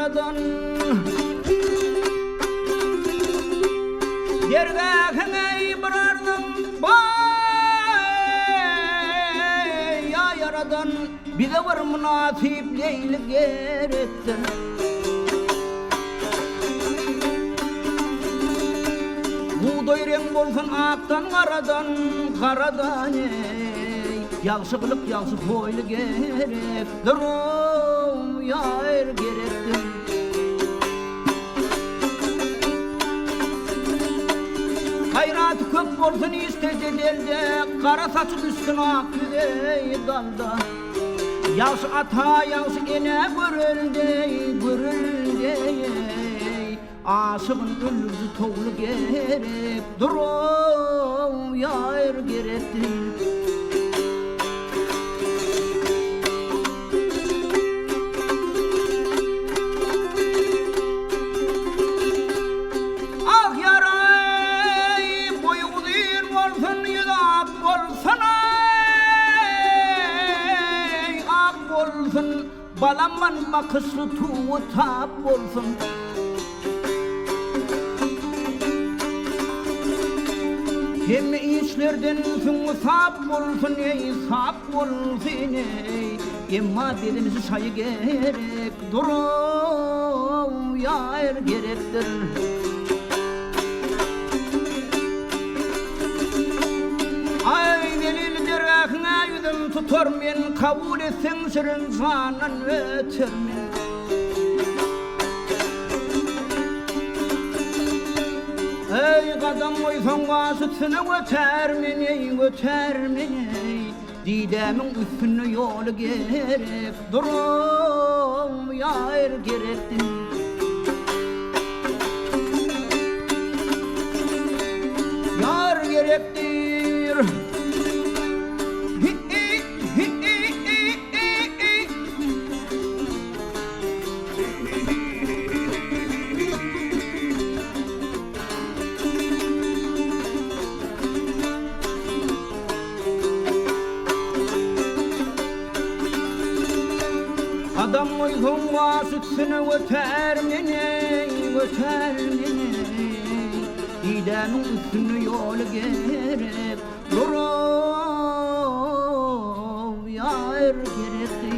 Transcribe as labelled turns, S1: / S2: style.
S1: yaradan Yergâhine ibrardım Bay ya yaradan Bize var münasip leylik gerektin Buğday renk bolsun aktan karadan Karadan Yağsı kılık yağsı koylu gerek Durum yağır gerektir Hayratı kök bolsun istedi delde Kara saçı düşsün ak yüzey dalda Yağsı ata yağsı gene görüldü Aşığın ölüzü toğlu gerek Durum yağır gerektir Balamman bakısı tuğu tap olsun Hem işlerden süngü sap olsun ey sap olsun ey Emma dedinizi sayı gerek durum yağır gerektir Ay delil derahına yüzüm tutar men kabul etsen sırın zanan öter men Ey kadam oysan vasıtını öter men ey Didemin üstünü yolu gerek durum yağır gerektir Yar gerektir Adam uygun vasıtsını öter meni Didemin üstünü yolu gerek Durum yağır gerektir